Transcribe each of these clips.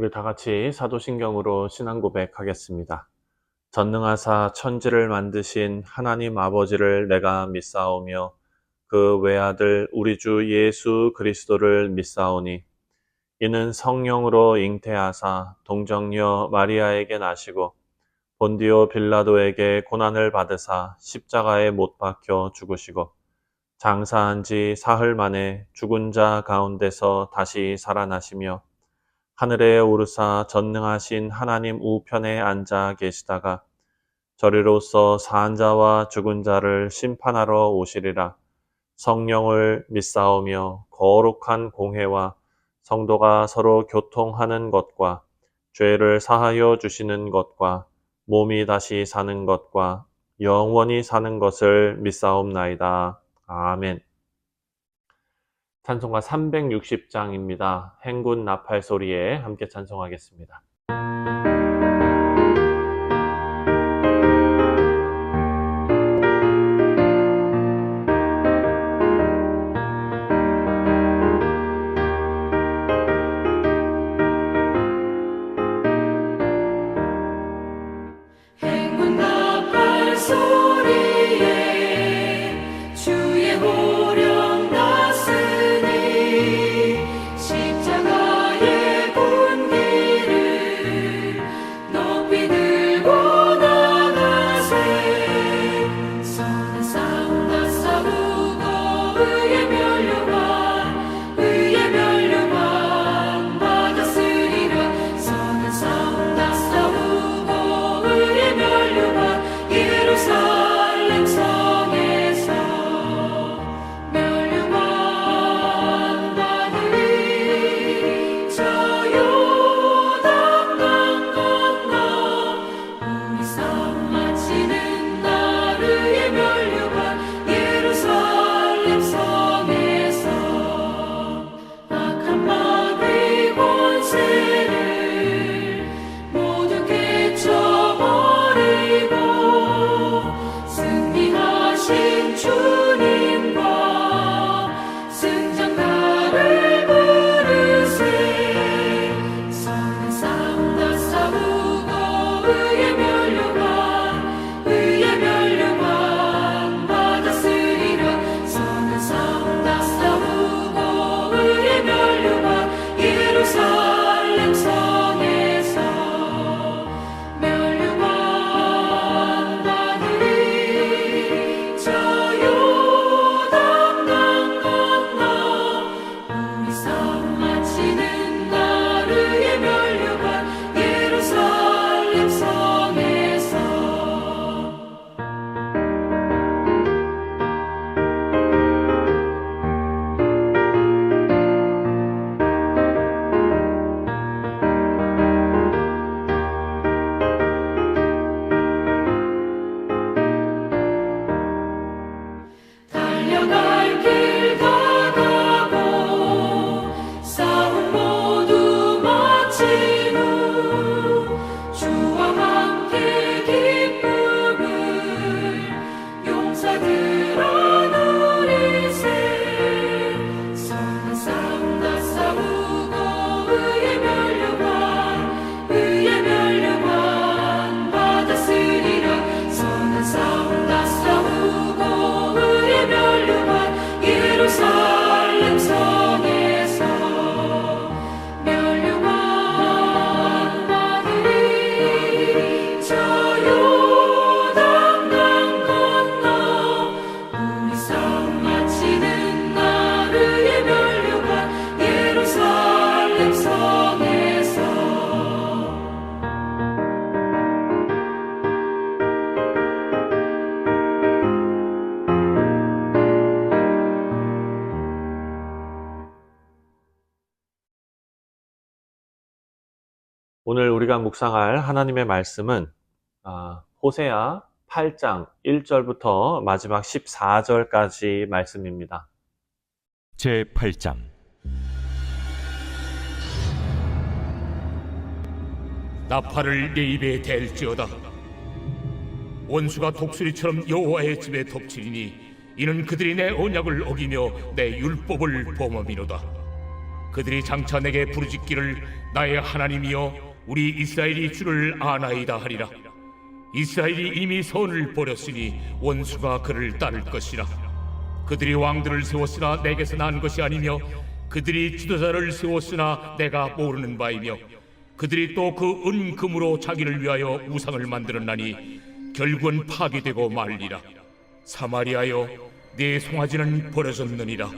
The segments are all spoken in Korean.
우리 다 같이 사도신경으로 신앙 고백하겠습니다. 전능하사 천지를 만드신 하나님 아버지를 내가 믿사오며 그 외아들 우리 주 예수 그리스도를 믿사오니 이는 성령으로 잉태하사 동정녀 마리아에게 나시고 본디오 빌라도에게 고난을 받으사 십자가에 못 박혀 죽으시고 장사한 지 사흘 만에 죽은 자 가운데서 다시 살아나시며 하늘에 오르사 전능하신 하나님 우편에 앉아 계시다가 저리로서 산 자와 죽은 자를 심판하러 오시리라. 성령을 믿사오며 거룩한 공회와 성도가 서로 교통하는 것과 죄를 사하여 주시는 것과 몸이 다시 사는 것과 영원히 사는 것을 믿사옵나이다. 아멘. 찬송가 360장입니다. 행군 나팔 소리에 함께 찬송하겠습니다. 행군 나팔 소리에 주의 호령 났으니 십자가의 군기를 높이 들고 나가세. 선한 싸움 다 싸우고 의의 면류관 받았으리라. 선한 싸움 다 싸우고 의의 면류관 예루살렘 성에서 면류관 받으리. 저 요단강 건너 우리 싸움 마치는 날 의의 면류관 예루살렘 성에서 악한 마귀 권세를 모두 깨쳐버리고 승리하신 주님과 승장가를 부르세. 선한 싸움 다 싸우고 의의 면류관 받았으리라. 선한 싸움 다 싸우고 의의 면류관 예루살렘 성에서 면류관 받으리. 저 요단강 건너 우리 싸움 마치는 날 의의 면류관 예루살렘 성에서. 달려갈 길 다 가고 싸움 모두 마친 후 주와 함께 기쁨을 용사들아 누리세. 선한 싸움 다 싸우고 의의 면류관 받았으리라. 선한 싸움 다 싸우고 의의 면류관 예루살렘 성에서 면류관 받으리. 저 요단강 건너 우리 싸움 마치는 날 의의 면류관 예루살렘 성에서. 오늘 우리가 묵상할 하나님의 말씀은 호세아 8장 1절부터 마지막 14절까지 말씀입니다. 제8장 나팔을 내 입에 댈지어다. 원수가 독수리처럼 여호와의 집에 덮치리니 이는 그들이 내 언약을 어기며 내 율법을 범함이로다. 그들이 장차 내게 부르짖기를 나의 하나님이여 우리 이스라엘이 주를 아나이다 하리라. 이스라엘이 이미 선을 버렸으니 원수가 그를 따를 것이라. 그들이 왕들을 세웠으나 내게서 난 것이 아니며 그들이 지도자를 세웠으나 내가 모르는 바이며 그들이 또 그 은금으로 자기를 위하여 우상을 만들었나니 결국은 파괴되고 말리라. 사마리아여 내 송아지는 버려졌느니라.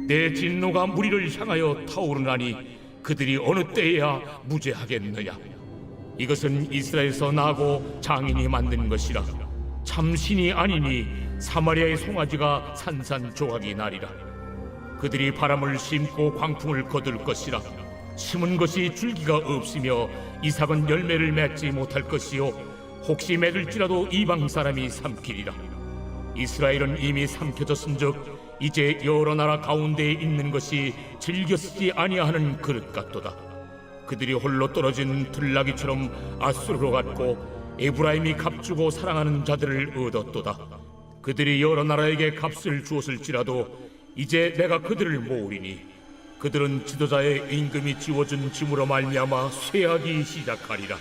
내 진노가 무리를 향하여 타오르나니 그들이 어느 때에야 무죄하겠느냐. 이것은 이스라엘에서 나고 장인이 만든 것이라. 참신이 아니니 사마리아의 송아지가 산산조각이 나리라. 그들이 바람을 심고 광풍을 거둘 것이라. 심은 것이 줄기가 없으며 이삭은 열매를 맺지 못할 것이요 혹시 맺을지라도 이방 사람이 삼키리라. 이스라엘은 이미 삼켜졌은즉 이제 여러 나라 가운데에 있는 것이 즐겨 쓰지 아니하는 그릇 같도다. 그들이 홀로 떨어진 들나귀처럼 아수르로 갔고 에브라임이 값주고 사랑하는 자들을 얻었도다. 그들이 여러 나라에게 값을 주었을지라도 이제 내가 그들을 모으리니 그들은 지도자의 임금이 지워준 짐으로 말미암아 쇠하기 시작하리라.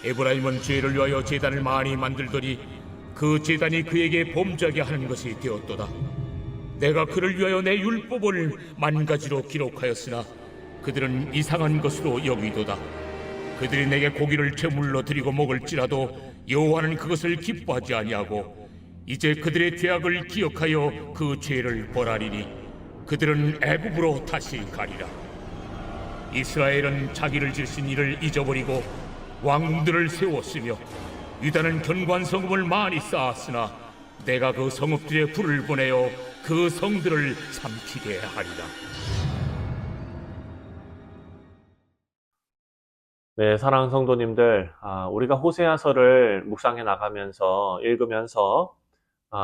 에브라임은 죄를 위하여 제단을 많이 만들더니 그 제단이 그에게 범죄하게 하는 것이 되었도다. 내가 그를 위하여 내 율법을 만가지로 기록하였으나 그들은 이상한 것으로 여기도다. 그들이 내게 고기를 제물로 드리고 먹을지라도 여호와는 그것을 기뻐하지 아니하고 이제 그들의 죄악을 기억하여 그 죄를 벌하리니 그들은 애굽으로 다시 가리라. 이스라엘은 자기를 지으신 이를 잊어버리고 왕들을 세웠으며 유다는 견고한 성읍을 많이 쌓았으나 내가 그 성읍들에 불을 보내어 그 성들을 삼키게 하리라. 네, 사랑하는 성도님들, 우리가 호세아서를 묵상해 나가면서 읽으면서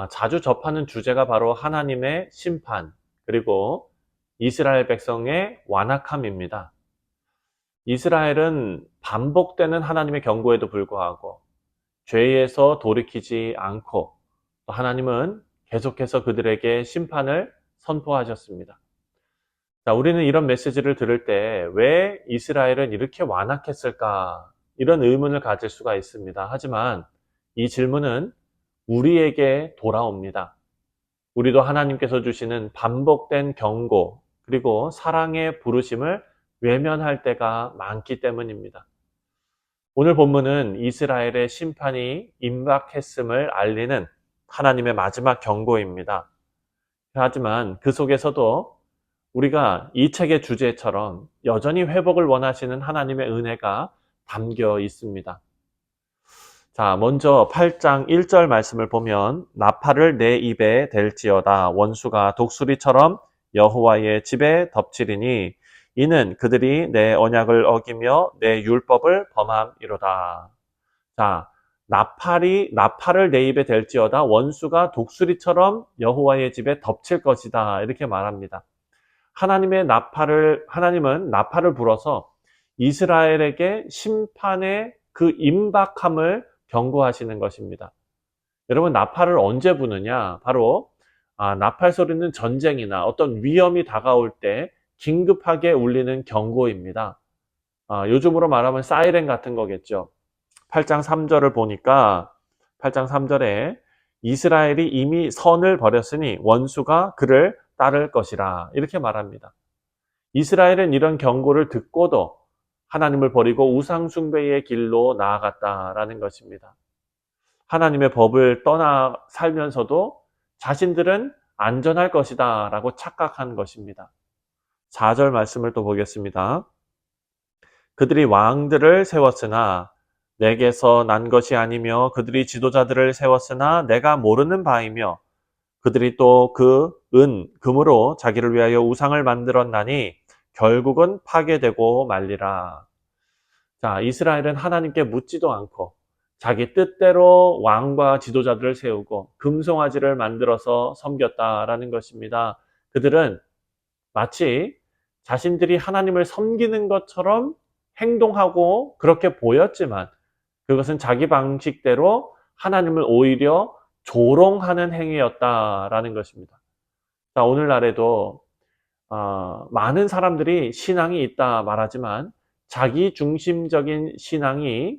자주 접하는 주제가 바로 하나님의 심판, 그리고 이스라엘 백성의 완악함입니다. 이스라엘은 반복되는 하나님의 경고에도 불구하고 죄에서 돌이키지 않고 또 하나님은 계속해서 그들에게 심판을 선포하셨습니다. 자, 우리는 이런 메시지를 들을 때 왜 이스라엘은 이렇게 완악했을까? 이런 의문을 가질 수가 있습니다. 하지만 이 질문은 우리에게 돌아옵니다. 우리도 하나님께서 주시는 반복된 경고 그리고 사랑의 부르심을 외면할 때가 많기 때문입니다. 오늘 본문은 이스라엘의 심판이 임박했음을 알리는 하나님의 마지막 경고입니다. 하지만 그 속에서도 우리가 이 책의 주제처럼 여전히 회복을 원하시는 하나님의 은혜가 담겨 있습니다. 자, 먼저 8장 1절 말씀을 보면 나팔을 내 입에 댈지어다 원수가 독수리처럼 여호와의 집에 덮치리니 이는 그들이 내 언약을 어기며 내 율법을 범함이로다. 자, 나팔을 내 입에 댈지어다 원수가 독수리처럼 여호와의 집에 덮칠 것이다. 이렇게 말합니다. 하나님은 나팔을 불어서 이스라엘에게 심판의 그 임박함을 경고하시는 것입니다. 여러분, 나팔을 언제 부느냐? 바로 나팔 소리는 전쟁이나 어떤 위험이 다가올 때 긴급하게 울리는 경고입니다. 요즘으로 말하면 사이렌 같은 거겠죠. 8장 3절을 보니까 8장 3절에 이스라엘이 이미 선을 버렸으니 원수가 그를 따를 것이라 이렇게 말합니다. 이스라엘은 이런 경고를 듣고도 하나님을 버리고 우상 숭배의 길로 나아갔다라는 것입니다. 하나님의 법을 떠나 살면서도 자신들은 안전할 것이다 라고 착각한 것입니다. 4절 말씀을 또 보겠습니다. 그들이 왕들을 세웠으나 내게서 난 것이 아니며 그들이 지도자들을 세웠으나 내가 모르는 바이며 그들이 또 그 금으로 자기를 위하여 우상을 만들었나니 결국은 파괴되고 말리라. 자, 이스라엘은 하나님께 묻지도 않고 자기 뜻대로 왕과 지도자들을 세우고 금송아지를 만들어서 섬겼다라는 것입니다. 그들은 마치 자신들이 하나님을 섬기는 것처럼 행동하고 그렇게 보였지만 그것은 자기 방식대로 하나님을 오히려 조롱하는 행위였다라는 것입니다. 자, 오늘날에도 많은 사람들이 신앙이 있다 말하지만 자기 중심적인 신앙이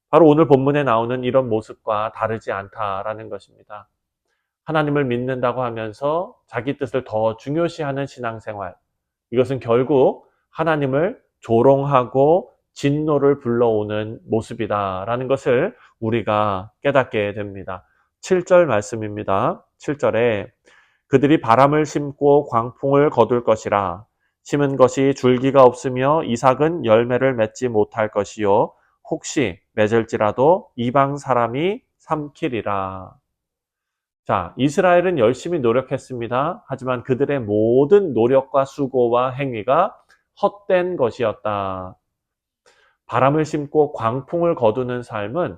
바로 오늘 본문에 나오는 이런 모습과 다르지 않다라는 것입니다. 하나님을 믿는다고 하면서 자기 뜻을 더 중요시하는 신앙생활. 이것은 결국 하나님을 조롱하고 진노를 불러오는 모습이다라는 것을 우리가 깨닫게 됩니다. 7절 말씀입니다. 7절에 그들이 바람을 심고 광풍을 거둘 것이라. 심은 것이 줄기가 없으며 이삭은 열매를 맺지 못할 것이요 혹시 맺을지라도 이방 사람이 삼키리라. 자, 이스라엘은 열심히 노력했습니다. 하지만 그들의 모든 노력과 수고와 행위가 헛된 것이었다. 바람을 심고 광풍을 거두는 삶은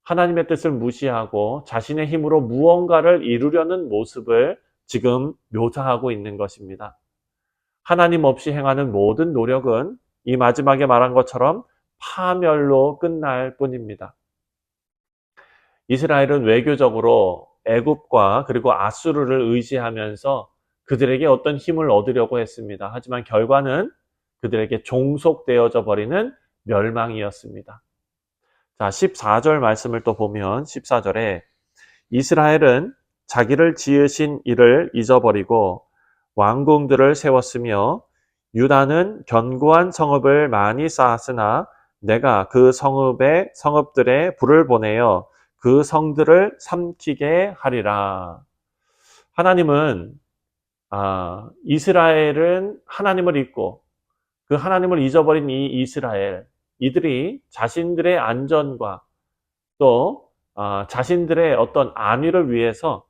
하나님의 뜻을 무시하고 자신의 힘으로 무언가를 이루려는 모습을 지금 묘사하고 있는 것입니다. 하나님 없이 행하는 모든 노력은 이 마지막에 말한 것처럼 파멸로 끝날 뿐입니다. 이스라엘은 외교적으로 애굽과 그리고 아수르를 의지하면서 그들에게 어떤 힘을 얻으려고 했습니다. 하지만 결과는 그들에게 종속되어져 버리는 멸망이었습니다. 자, 14절 말씀을 또 보면 14절에 이스라엘은 자기를 지으신 이를 잊어버리고 왕궁들을 세웠으며 유다는 견고한 성읍을 많이 쌓았으나 내가 그 성읍들에 불을 보내어 그 성들을 삼키게 하리라. 하나님은 이스라엘은 하나님을 잊고 그 하나님을 잊어버린 이 이스라엘, 이들이 자신들의 안전과 또 자신들의 어떤 안위를 위해서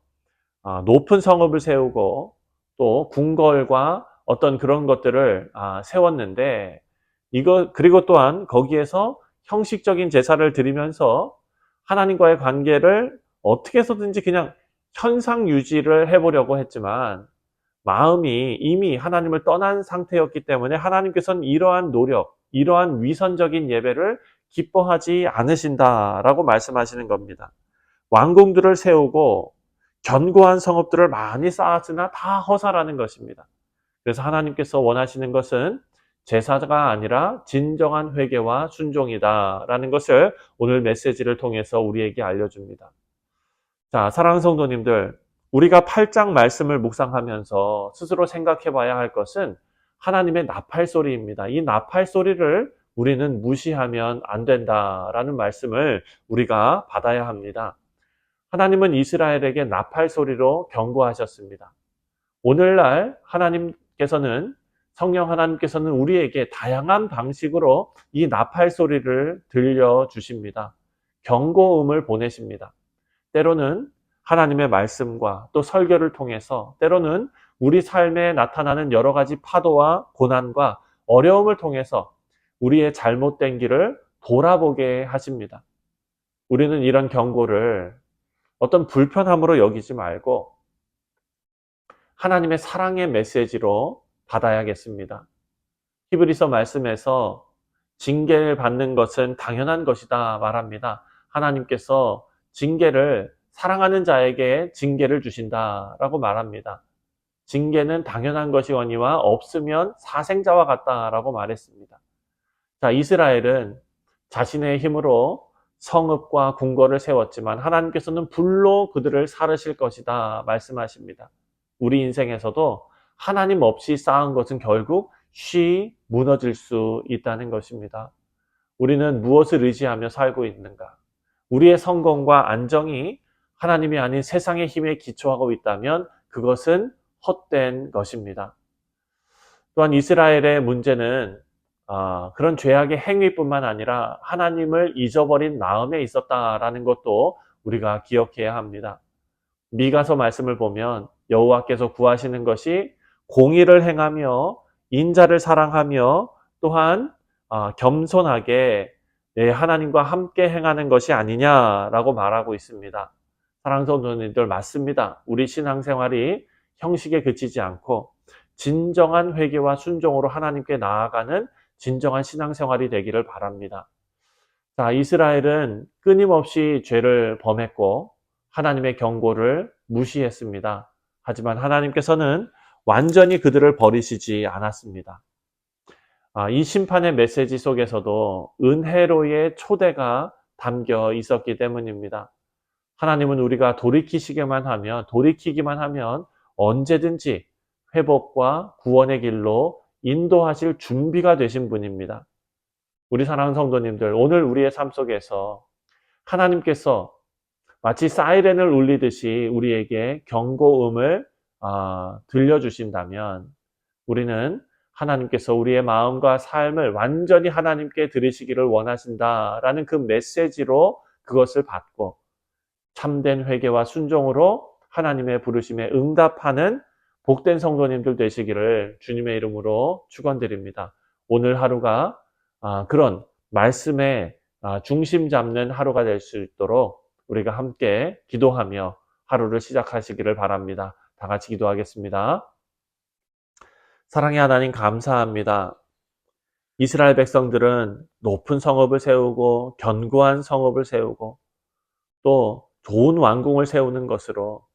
높은 성읍을 세우고 또 궁궐과 어떤 그런 것들을 세웠는데 그리고 또한 거기에서 형식적인 제사를 드리면서 하나님과의 관계를 어떻게 해서든지 그냥 현상 유지를 해보려고 했지만 마음이 이미 하나님을 떠난 상태였기 때문에 하나님께서는 이러한 노력, 이러한 위선적인 예배를 기뻐하지 않으신다라고 말씀하시는 겁니다. 왕궁들을 세우고 견고한 성읍들을 많이 쌓았으나 다 허사라는 것입니다. 그래서 하나님께서 원하시는 것은 제사가 아니라 진정한 회개와 순종이다라는 것을 오늘 메시지를 통해서 우리에게 알려줍니다. 자, 사랑하는 성도님들, 우리가 8장 말씀을 묵상하면서 스스로 생각해 봐야 할 것은 하나님의 나팔 소리입니다. 이 나팔 소리를 우리는 무시하면 안 된다라는 말씀을 우리가 받아야 합니다. 하나님은 이스라엘에게 나팔 소리로 경고하셨습니다. 오늘날 성령 하나님께서는 우리에게 다양한 방식으로 이 나팔 소리를 들려주십니다. 경고음을 보내십니다. 때로는 하나님의 말씀과 또 설교를 통해서, 때로는 우리 삶에 나타나는 여러 가지 파도와 고난과 어려움을 통해서 우리의 잘못된 길을 돌아보게 하십니다. 우리는 이런 경고를 어떤 불편함으로 여기지 말고 하나님의 사랑의 메시지로 받아야겠습니다. 히브리서 말씀에서 징계를 받는 것은 당연한 것이다 말합니다. 하나님께서 징계를 사랑하는 자에게 징계를 주신다라고 말합니다. 징계는 당연한 것이거니와 없으면 사생자와 같다라고 말했습니다. 자, 이스라엘은 자신의 힘으로 성읍과 궁궐을 세웠지만 하나님께서는 불로 그들을 사르실 것이다 말씀하십니다. 우리 인생에서도 하나님 없이 쌓은 것은 결국 쉬 무너질 수 있다는 것입니다. 우리는 무엇을 의지하며 살고 있는가? 우리의 성공과 안정이 하나님이 아닌 세상의 힘에 기초하고 있다면 그것은 헛된 것입니다. 또한 이스라엘의 문제는 그런 죄악의 행위뿐만 아니라 하나님을 잊어버린 마음에 있었다라는 것도 우리가 기억해야 합니다. 미가서 말씀을 보면 여호와께서 구하시는 것이 공의를 행하며 인자를 사랑하며 또한 겸손하게 하나님과 함께 행하는 것이 아니냐라고 말하고 있습니다. 사랑하는 성도님들, 맞습니다. 우리 신앙생활이 형식에 그치지 않고 진정한 회개와 순종으로 하나님께 나아가는 진정한 신앙생활이 되기를 바랍니다. 자, 이스라엘은 끊임없이 죄를 범했고 하나님의 경고를 무시했습니다. 하지만 하나님께서는 완전히 그들을 버리시지 않았습니다. 이 심판의 메시지 속에서도 은혜로의 초대가 담겨 있었기 때문입니다. 하나님은 우리가 돌이키기만 하면 언제든지 회복과 구원의 길로 인도하실 준비가 되신 분입니다. 우리 사랑하는 성도님들, 오늘 우리의 삶 속에서 하나님께서 마치 사이렌을 울리듯이 우리에게 경고음을 들려주신다면 우리는 하나님께서 우리의 마음과 삶을 완전히 하나님께 드리시기를 원하신다라는 그 메시지로 그것을 받고 참된 회개와 순종으로 하나님의 부르심에 응답하는 복된 성도님들 되시기를 주님의 이름으로 축원드립니다. 오늘 하루가 그런 말씀에 중심 잡는 하루가 될 수 있도록 우리가 함께 기도하며 하루를 시작하시기를 바랍니다. 다 같이 기도하겠습니다. 사랑의 하나님 감사합니다. 이스라엘 백성들은 높은 성읍을 세우고 견고한 성읍을 세우고 또 좋은 왕궁을 세우는 것으로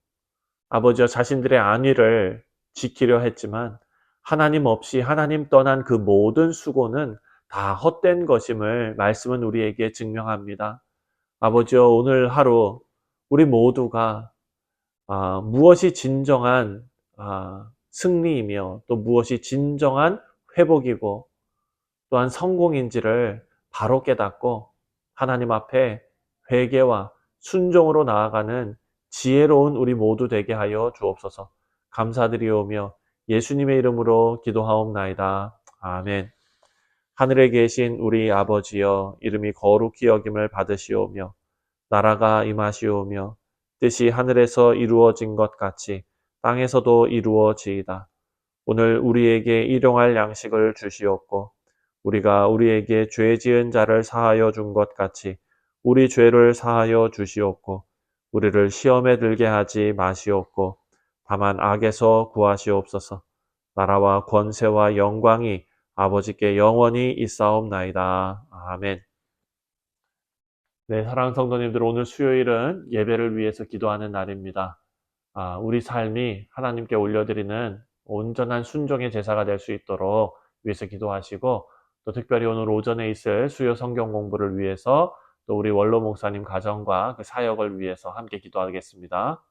아버지와 자신들의 안위를 지키려 했지만 하나님 없이 하나님 떠난 그 모든 수고는 다 헛된 것임을 말씀은 우리에게 증명합니다. 아버지여 오늘 하루 우리 모두가 무엇이 진정한 승리이며 또 무엇이 진정한 회복이고 또한 성공인지를 바로 깨닫고 하나님 앞에 회개와 순종으로 나아가는 지혜로운 우리 모두 되게 하여 주옵소서. 감사드리오며 예수님의 이름으로 기도하옵나이다. 아멘. 하늘에 계신 우리 아버지여 이름이 거룩히 여김을 받으시오며 나라가 임하시오며 뜻이 하늘에서 이루어진 것 같이 땅에서도 이루어지이다. 오늘 우리에게 일용할 양식을 주시옵고 우리가 우리에게 죄 지은 자를 사하여 준 것 같이 우리 죄를 사하여 주시옵고 우리를 시험에 들게 하지 마시옵고 다만 악에서 구하시옵소서. 나라와 권세와 영광이 아버지께 영원히 있사옵나이다. 아멘. 네, 사랑하는 성도님들, 오늘 수요일은 예배를 위해서 기도하는 날입니다. 우리 삶이 하나님께 올려드리는 온전한 순종의 제사가 될 수 있도록 위해서 기도하시고 또 특별히 오늘 오전에 있을 수요 성경 공부를 위해서 또 우리 원로 목사님 가정과 그 사역을 위해서 함께 기도하겠습니다.